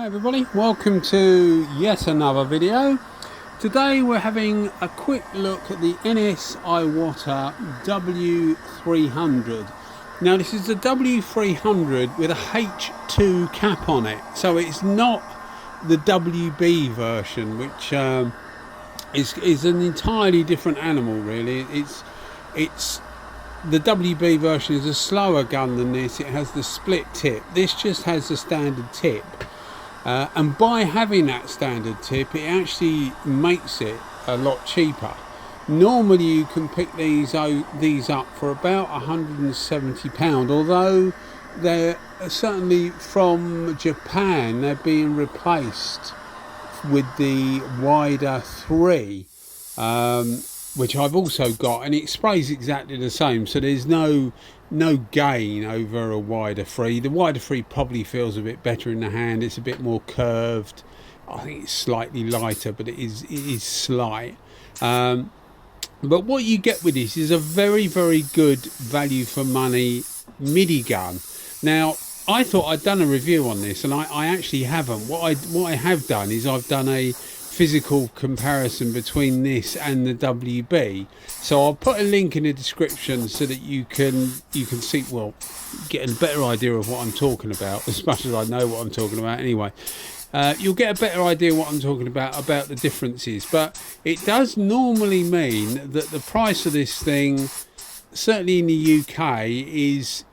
Everybody, welcome to yet another video. Today we're having a quick look at the Anest Iwata W300. Now this is the W300 with a H2 cap on it, so it's not the WB version, which is an entirely different animal really. It's the WB version is a slower gun than this. It has the split tip. This just has the standard tip. And by having that standard tip, it actually makes it a lot cheaper. Normally you can pick these up for about £170, although they're certainly from Japan. They're being replaced with the wider 3, which I've also got, and it sprays exactly the same, so there's no gain over a wider 3. The wider 3 probably feels a bit better in the hand. It's a bit more curved. I think it's slightly lighter, but it is slight. But what you get with this is a very good value for money MIDI gun. Now I thought I'd done a review on this, and I actually haven't. What I have done is I've done a physical comparison between this and the WB, so I'll put a link in the description so that you can see, well, get a better idea of what I'm talking about, as much as I know what I'm talking about anyway. You'll get a better idea what I'm talking about the differences, but it does normally mean that the price of this thing, certainly in the UK, is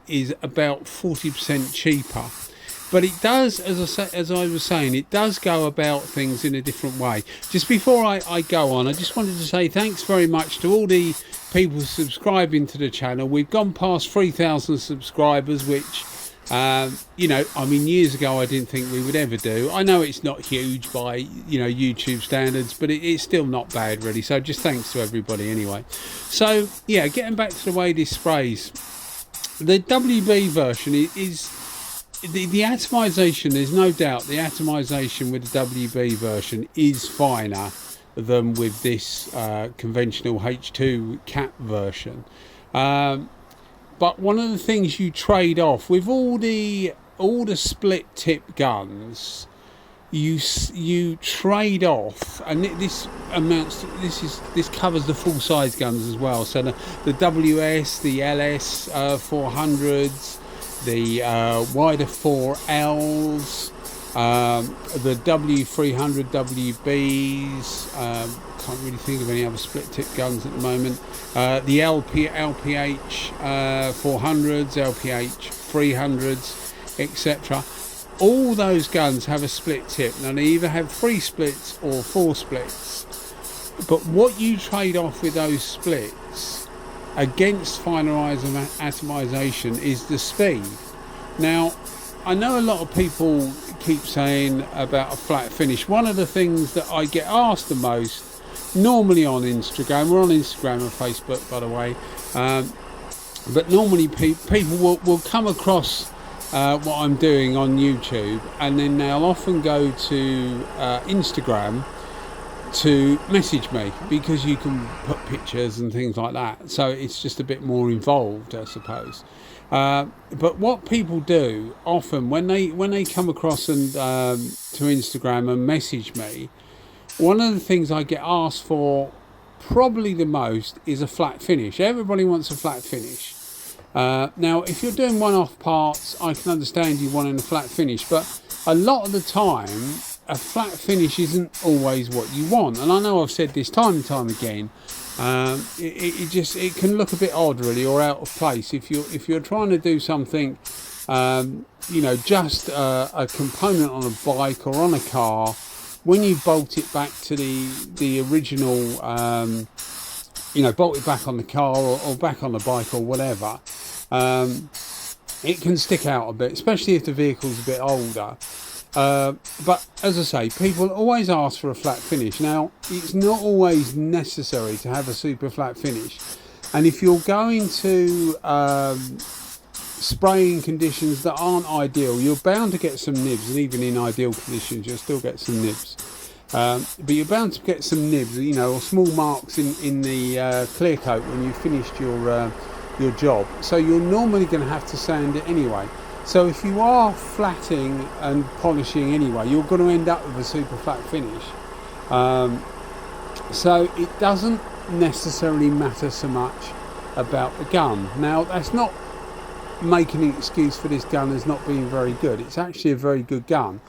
about 40% cheaper. But it does, as I was saying, it does go about things in a different way. Just before I go on, I just wanted to say thanks very much to all the people subscribing to the channel. We've gone past 3,000 subscribers, which, you know, I mean, years ago I didn't think we would ever do. I know it's not huge by, you know, YouTube standards, but it's still not bad really. So just thanks to everybody anyway. So yeah, getting back to the way this sprays, the WB version is the atomization. There's no doubt the atomization with the WB version is finer than with this conventional H2 cap version. But one of the things you trade off with all the split tip guns, you trade off, and this covers the full size guns as well. So the WS, the LS 400s, the wider 4Ls, the W300WBs, can't really think of any other split tip guns at the moment, the LPH 400s, LPH 300s, etc. All those guns have a split tip. Now they either have 3 splits or 4 splits, but what you trade off with those splits against finer atomization is the speed. Now I know a lot of people keep saying about a flat finish. One of the things that I get asked the most, normally on Instagram, we're on Instagram and Facebook by the way, but normally people will come across what I'm doing on YouTube, and then they'll often go to Instagram to message me, because you can put pictures and things like that, so it's just a bit more involved, I suppose. But what people do often when they come across and to Instagram and message me, one of the things I get asked for probably the most is a flat finish. Everybody wants a flat finish. Now if you're doing one-off parts, I can understand you wanting a flat finish, but a lot of the time a flat finish isn't always what you want. And I know I've said this time and time again, it can look a bit odd really, or out of place if you're trying to do something, you know, just a component on a bike or on a car. When you bolt it back to the original, you know, bolt it back on the car or back on the bike or whatever, it can stick out a bit, especially if the vehicle's a bit older. But as I say, people always ask for a flat finish. Now it's not always necessary to have a super flat finish, and if you're going to spraying conditions that aren't ideal, you're bound to get some nibs, and even in ideal conditions you'll still get some nibs, but you're bound to get some nibs, you know, or small marks in the clear coat when you've finished your job. So you're normally going to have to sand it anyway. So if you are flatting and polishing anyway, you're going to end up with a super flat finish. So it doesn't necessarily matter so much about the gun. Now, that's not making an excuse for this gun as not being very good. It's actually a very good gun.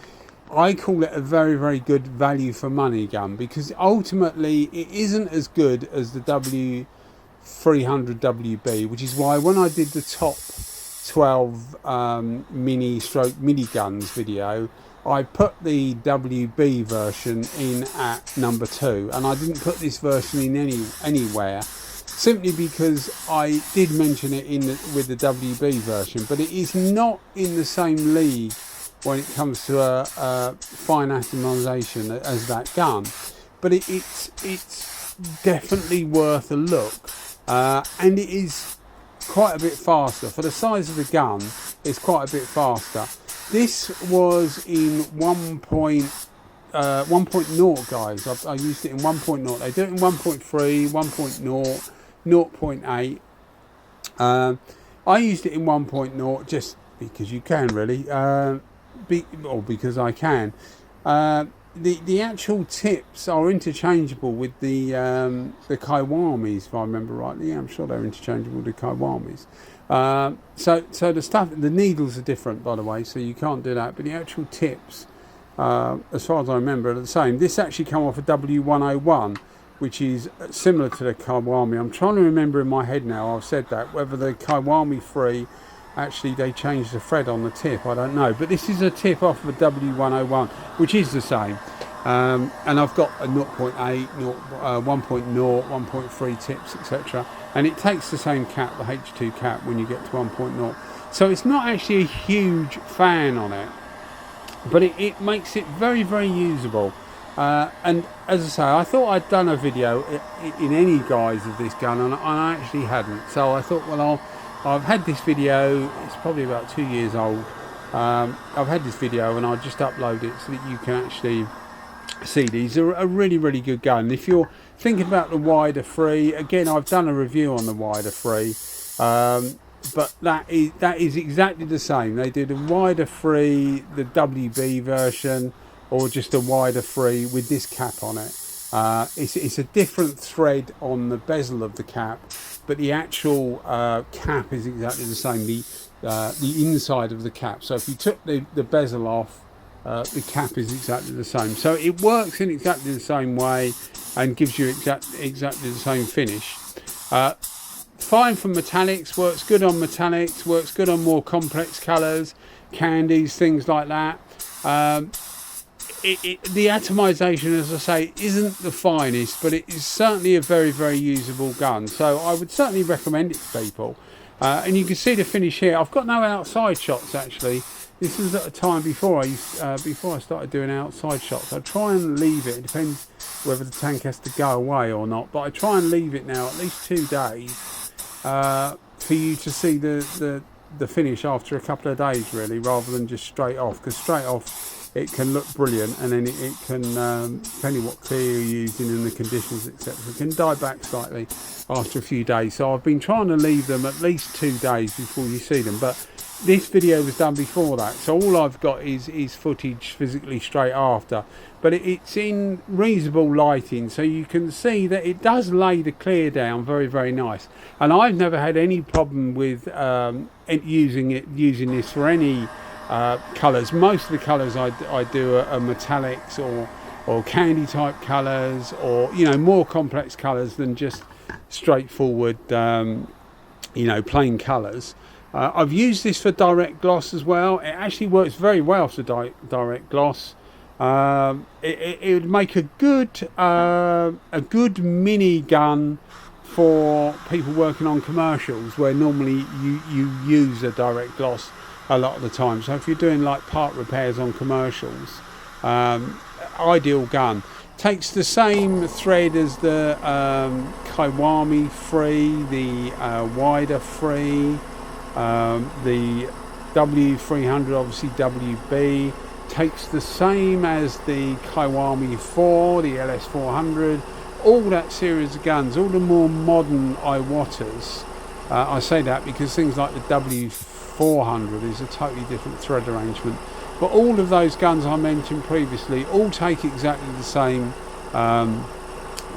I call it a very, very good value for money gun, because ultimately it isn't as good as the W300WB, which is why when I did the top 12 mini guns video, I put the WB version in at number 2, and I didn't put this version in anywhere, simply because I did mention it with the WB version, but it is not in the same league when it comes to a fine atomization as that gun. But it's definitely worth a look, and it is quite a bit faster. For the size of the gun, it's quite a bit faster. This was in 1.0, guys. I used it in 1.0. They do it in 1.3, 1.0, 0.8. I used it in 1.0 just because you can, really, or because I can. The actual tips are interchangeable with the Kiwamis, if I remember rightly. Yeah, I'm sure they're interchangeable with the Kiwamis. So the stuff, the needles are different, by the way, so you can't do that. But the actual tips, as far as I remember, are the same. This actually came off a W101, which is similar to the Kiwami. I'm trying to remember in my head now, I've said that, whether the Kiwami 3, actually they changed the thread on the tip, I don't know. But this is a tip off of a W101, which is the same. And I've got a 0.8, 1.0, 1.3 tips, etc. And it takes the same cap, the H2 cap, when you get to 1.0. So it's not actually a huge fan on it, but it makes it very, very usable. And as I say, I thought I'd done a video in any guise of this gun, and I actually hadn't. So I thought, well, I've had this video, it's probably about 2 years old. I've had this video and I'll just upload it so that you can actually see these. They're a really, really good gun. If you're thinking about the wider 3, again, I've done a review on the wider 3, but that is exactly the same. They do the wider 3, the WB version, or just a wider 3 with this cap on it. It's a different thread on the bezel of the cap, but the actual cap is exactly the same, the inside of the cap. So if you took the bezel off, the cap is exactly the same. So it works in exactly the same way and gives you exactly the same finish. Fine for metallics, works good on metallics, works good on more complex colours, candies, things like that. The atomization, as I say, isn't the finest, but it is certainly a very, very usable gun. So I would certainly recommend it to people. And you can see the finish here. I've got no outside shots actually. This was at a time before I started doing outside shots. I try and leave it. It depends whether the tank has to go away or not, but I try and leave it now at least 2 days for you to see the finish after a couple of days, really, rather than just straight off. Because straight off, it can look brilliant, and then it can, depending what clear you're using and the conditions, etc., it can die back slightly after a few days. So I've been trying to leave them at least 2 days before you see them, but this video was done before that, so all I've got is footage physically straight after, but it's in reasonable lighting, so you can see that it does lay the clear down very, very nice. And I've never had any problem with using this for any colours. Most of the colours I do are metallics or candy type colours, or more complex colours than just straightforward plain colours. I've used this for direct gloss as well. It actually works very well for direct gloss. It would make a good mini gun for people working on commercials, where normally you use a direct gloss a lot of the time. So if you're doing like part repairs on commercials, ideal gun. Takes the same thread as the Kiwami 3, the wider 3, the W300, obviously WB. Takes the same as the Kiwami 4, the LS400, all that series of guns, all the more modern Iwatas. I say that because things like the W300 is a totally different thread arrangement. But all of those guns I mentioned previously all take exactly the same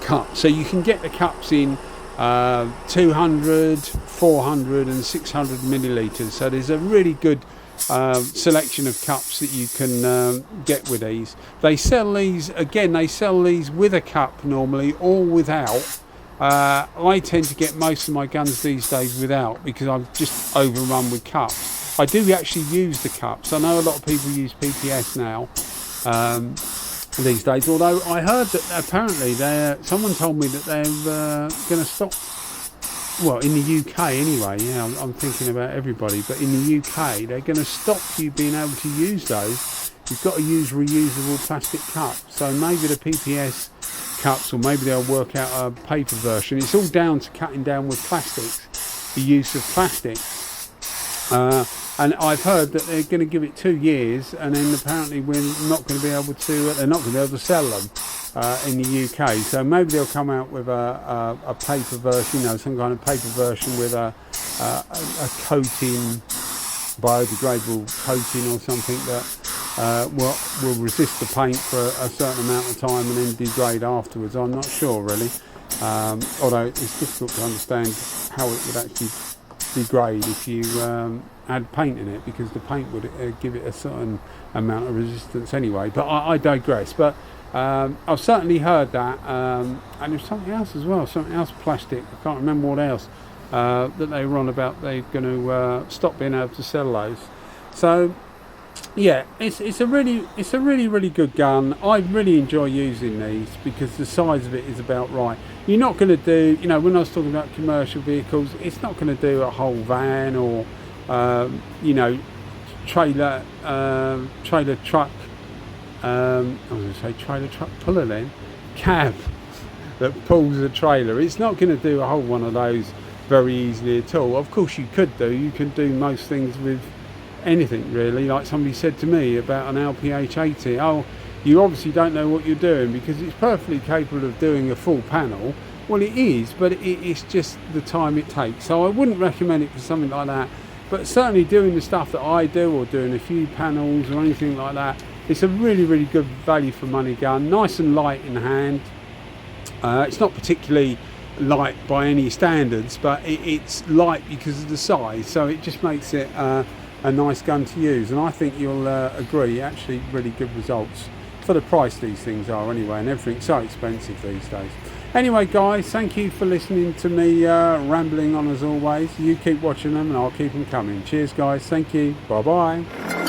cup. So you can get the cups in 200, 400 and 600 millilitres. So there's a really good selection of cups that you can get with these. They sell these, again, they sell these with a cup normally or without. I tend to get most of my guns these days without, because I'm just overrun with cups. I do actually use the cups. I know a lot of people use PPS now these days, although I heard that apparently someone told me that they're going to stop, well, in the UK anyway, yeah, I'm thinking about everybody, but in the UK they're going to stop you being able to use those. You've got to use reusable plastic cups. So maybe the PPS cups, or maybe they'll work out a paper version. It's all down to cutting down with plastics, the use of plastics. And I've heard that they're going to give it 2 years, and then apparently we're not going to be able to. They're not going to be able to sell them in the UK. So maybe they'll come out with a paper version, you know, some kind of paper version with a coating, biodegradable coating or something that will resist the paint for a certain amount of time and then degrade afterwards. I'm not sure really, although it's difficult to understand how it would actually degrade if you add paint in it, because the paint would give it a certain amount of resistance anyway. But I digress. But I've certainly heard that, and there's something else as well, something else plastic, I can't remember what else, that they were on about they're going to stop being able to sell those. So yeah, it's a really good gun. I really enjoy using these because the size of it is about right. You're not going to do, you know, when I was talking about commercial vehicles, it's not going to do a whole van or you know, trailer truck, I was going to say trailer truck puller then, cab that pulls a trailer. It's not going to do a whole one of those very easily at all. Of course you can do most things with anything really. Like somebody said to me about an LPH 80, oh, you obviously don't know what you're doing because it's perfectly capable of doing a full panel. Well, it is, but it's just the time it takes. So I wouldn't recommend it for something like that, but certainly doing the stuff that I do, or doing a few panels or anything like that, it's a really good value for money gun. Nice and light in hand. It's not particularly light by any standards, but it's light because of the size, so it just makes it a nice gun to use. And I think you'll agree, actually really good results for the price these things are anyway, and everything's so expensive these days. Anyway guys, thank you for listening to me rambling on as always. You keep watching them and I'll keep them coming. Cheers guys, thank you, bye bye.